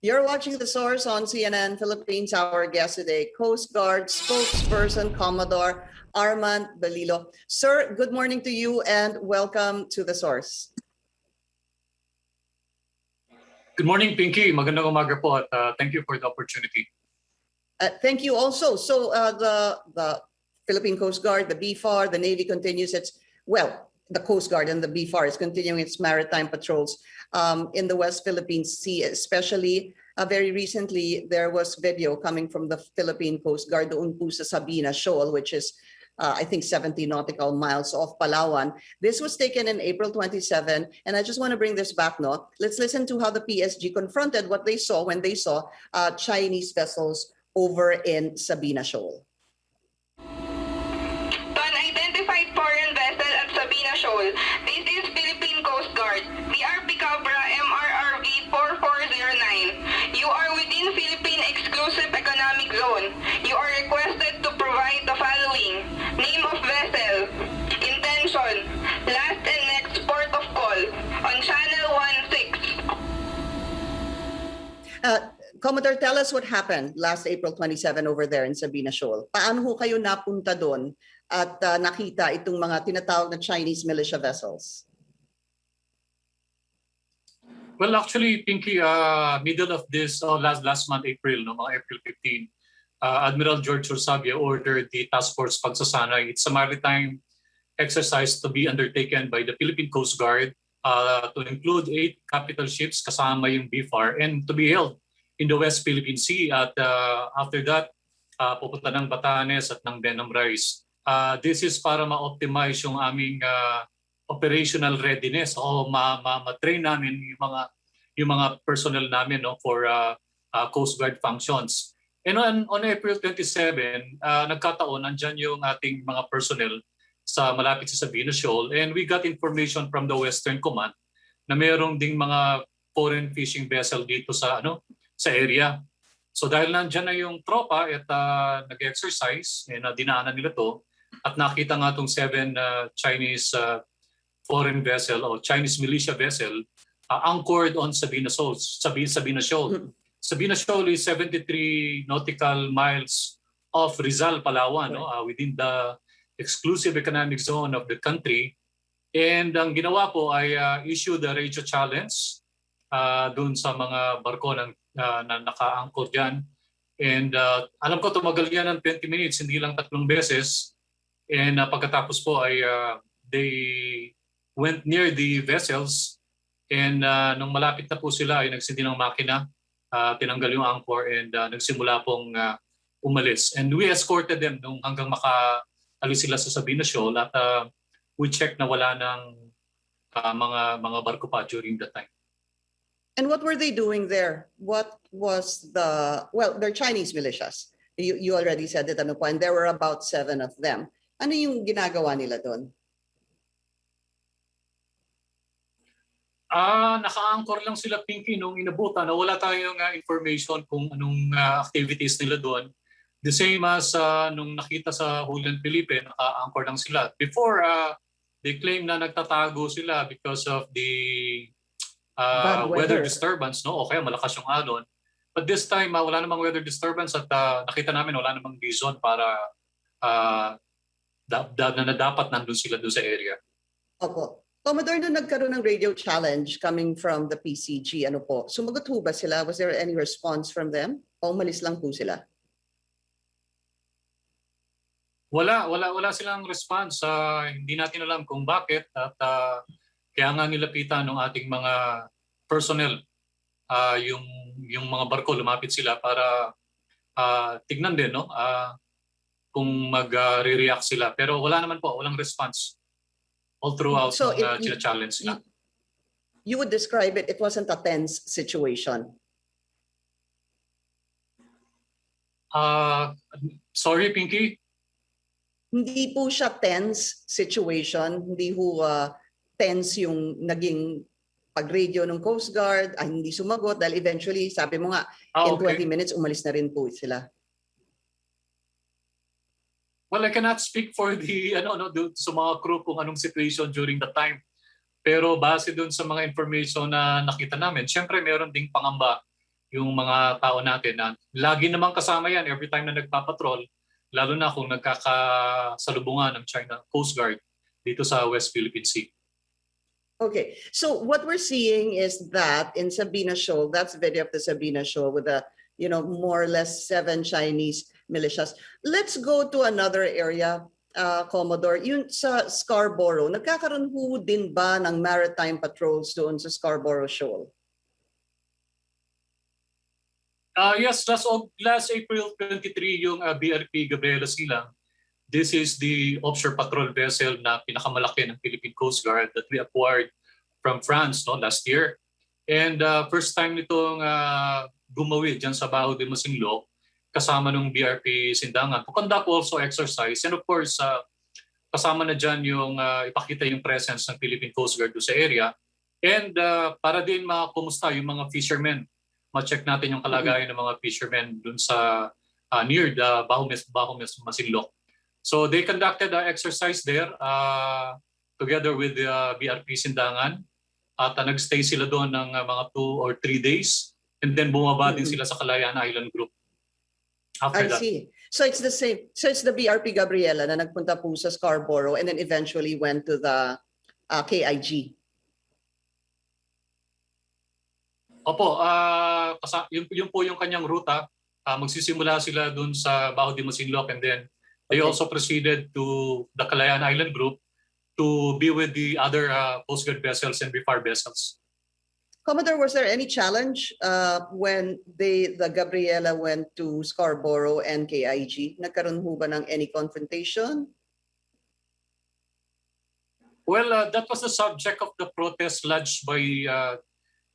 You're watching The Source on CNN Philippines. Our guest today, Coast Guard Spokesperson Commodore Armand Balilo. Sir, good morning to you and welcome to The Source. Good morning, Pinky. Magandang umaga po at thank you for the opportunity. Thank you also. So the Philippine Coast Guard, the BFAR, the Navy continues its, well, the Coast Guard and the BFAR is continuing its maritime patrols in the West Philippine Sea, especially very recently there was video coming from the Philippine Coast Guard doon po sa Escoda Shoal, which is I think 70 nautical miles off Palawan. This was taken in April 27, and I just want to bring this back, no? Let's listen to how the PSG confronted what they saw when they saw Chinese vessels over in Escoda Shoal. Foreign vessel at Escoda Shoal. This is Philippine Coast Guard. BRP Cabra MRRV 4409. You are within Philippine Exclusive Economic Zone. You are requested to provide the following: name of vessel, intention, last and next port of call on channel 16. Commodore, tell us what happened last April 27 over there in Escoda Shoal. Paano ho kayo napunta doon at nakita itong mga tinatawag na Chinese militia vessels? Well, actually, Pinky, middle of this last month, April, no, mga April 15, Admiral George Orsabia ordered the task force pagsasanay. It's a maritime exercise to be undertaken by the Philippine Coast Guard to include 8 capital ships kasama yung BFAR and to be held in the West Philippine Sea. At after that, pupunta ng Batanes at ng Benham Rice. This is para ma-optimize yung aming operational readiness o ma-train namin yung mga personnel namin, no, for Coast Guard functions. And on April 27, nagkataon, andyan yung ating mga personnel sa malapit sa Escoda Shoal, and we got information from the Western Command na mayroong ding mga foreign fishing vessel dito sa area. So dahil nandyan na yung tropa at nag-exercise, dinaanan nila to, at nakita nga itong 7 Chinese foreign vessel o Chinese militia vessel anchored on Escoda Shoal. Escoda Shoal is 73 nautical miles off Rizal, Palawan, no? Within the exclusive economic zone of the country. And ang ginawa po ay issue the radio challenge doon sa mga barko na naka-anchor dyan. And alam ko tumagal yan ng 20 minutes, hindi lang 3 beses. And pagkatapos po ay they went near the vessels, and nung malapit na po sila ay nagsindi ng makina, tinanggal yung anchor, and nagsimula pong umalis. And we escorted them hanggang makaalis sila sa Escoda Shoal, at we checked na wala ng mga barko pa during that time. And what were they doing there? What was well, they're Chinese militias. You already said it, and there were about 7 of them. Ano yung ginagawa nila doon? Naka-anchor lang sila, Pinky, nung inabutan. Wala tayong information kung anong activities nila doon. The same as nung nakita sa Hulan Felipe, naka-anchor lang sila. Before, they claim na nagtatago sila because of the weather disturbance, no? O kaya malakas yung alon. But this time, wala namang weather disturbance, at nakita namin wala namang reason para na dapat nandun sila doon sa area. Opo. Commodore, nung nagkaroon ng radio challenge coming from the PCG, ano po, sumagot ho ba sila? Was there any response from them? O umalis lang po sila? Wala silang response. Hindi natin alam kung bakit, at kaya nga nilapitan ng ating mga personnel yung mga barko, lumapit sila para tignan din, no? Kung mag-react sila. Pero wala naman po, walang response all throughout the challenge na. You would describe it wasn't a tense situation? Sorry, Pinky? Hindi po siya tense situation, hindi ho tense yung naging pag-radio ng Coast Guard, hindi sumagot dahil eventually, sabi mo nga, in 20 minutes, umalis na rin po sila. Well, I cannot speak for the sa mga crew kung anong situation during the time. Pero base doon sa mga information na nakita namin, syempre meron ding pangamba yung mga tao natin na lagi namang kasama yan every time na nagpapatrol, lalo na kung nagkakasalubungan ng China Coast Guard dito sa West Philippine Sea. Okay, so what we're seeing is that in Sabina Shoal, that's video of the Sabina Shoal with the, more or less 7 Chinese militias. Let's go to another area, Commodore. Yun sa Scarborough, nagkakaroon ho din ba ng maritime patrols doon sa Scarborough Shoal? Yes, last April 23 yung BRP Gabriela Silang. This is the offshore patrol vessel na pinakamalaki ng Philippine Coast Guard that we acquired from France last year. And first time nitong gumawid dyan sa Baho de Masinloc kasama ng BRP Sindangan to conduct also exercise. And of course, kasama na dyan yung ipakita yung presence ng Philippine Coast Guard sa area. And para din makumusta yung mga fishermen. Ma-check natin yung kalagayan ng mga fishermen dun sa near the Baho Masinloc. So they conducted an exercise there together with the BRP Sindangan at nagstay sila doon ng mga 2 or 3 days and then bumaba din sila sa Kalayaan Island Group. After I see. So it's the same. So it's the BRP Gabriela na nagpunta po sa Scarborough and then eventually went to the KIG. Opo, yun po yung kanyang ruta. Magsisimula sila doon sa Baho de Masinloc and then they also proceeded to the Kalayaan Island Group to be with the other Coast Guard vessels and BFAR vessels. Commodore, was there any challenge when the Gabriela went to Scarborough and KIG? Nagkaroon ho ba ng any confrontation? Well, that was the subject of the protest lodged by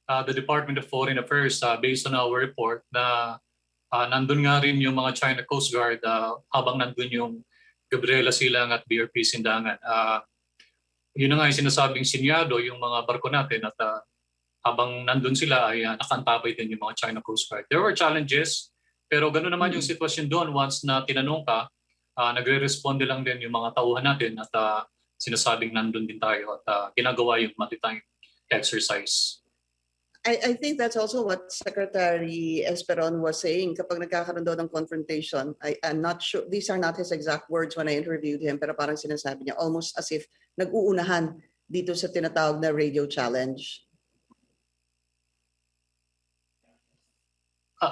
the Department of Foreign Affairs based on our report na nandun nga rin yung mga China Coast Guard habang nandun yung Gabriela Silang at BRP Sindangan. Yun na nga yung sinasabing sinyado yung mga barko natin at habang nandun sila ay nakantabay din yung mga China Coast Guard. There were challenges, pero gano'n naman yung sitwasyon doon once na tinanong ka, nagre-responde lang din yung mga tauhan natin at sinasabing nandun din tayo at ginagawa yung maritime exercise. I think that's also what Secretary Esperon was saying kapag nagkakaroon daw ng confrontation. I'm not sure, these are not his exact words when I interviewed him, pero parang sinasabi niya almost as if nag-uunahan dito sa tinatawag na radio challenge.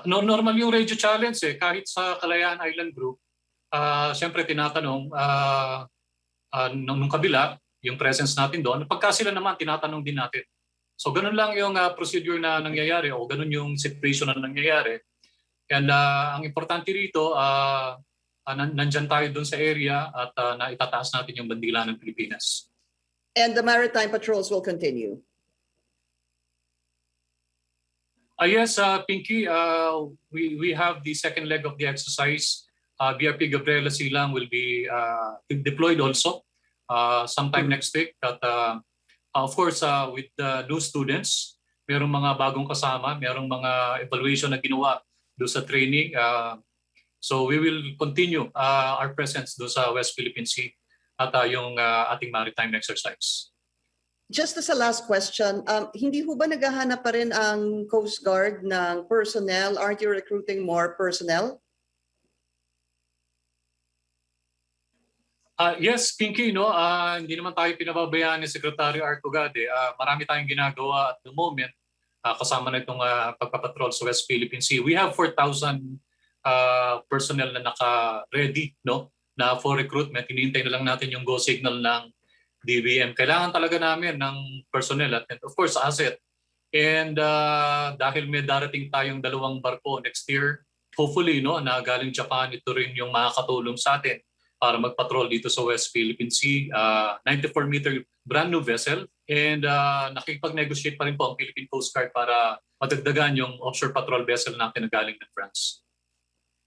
No, normal yung radio challenge kahit sa Kalayaan Island Group. Siyempre tinatanong nung kabila yung presence natin doon. Pagka sila naman tinatanong din natin. So ganun lang yung procedure na nangyayari o ganun yung situation na nangyayari. And ang importante rito, nandyan tayo doon sa area at naitataas natin yung bandila ng Pilipinas. And the maritime patrols will continue? Yes, Pinky, we have the second leg of the exercise. BRP Gabriela Silang will be deployed also sometime next week. At, of course, with the new students, merong mga bagong kasama, merong mga evaluation na ginawa doon sa training. So we will continue our presence doon sa West Philippine Sea at yung ating maritime exercise. Just as a last question, hindi ho ba naghahanap pa rin ang Coast Guard ng personnel? Aren't you recruiting more personnel? Yes, Pinky, hindi naman tayo pinababayaan ni Secretary Artugade. Marami tayong ginagawa at the moment kasama na itong pagpapatrol sa West Philippine Sea. We have 4,000 personnel na naka-ready na for recruitment. Hinihintay na lang natin yung go signal ng DBM. Kailangan talaga namin ng personnel at of course asset. And dahil may darating tayong 2 barko next year, hopefully na galing Japan, ito rin yung makakatulong sa atin para magpatrol dito sa West Philippine Sea. 94-meter brand new vessel and nakikipag-negotiate pa rin po ang Philippine Coast Guard para madagdagan yung offshore patrol vessel natin na galing ng France.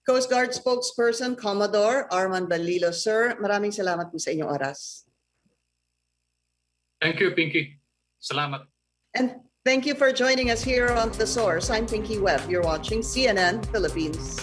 Coast Guard Spokesperson Commodore Armand Balilo, sir, maraming salamat po sa inyong oras. Thank you, Pinky. Salamat. And thank you for joining us here on The Source. I'm Pinky Webb. You're watching CNN Philippines.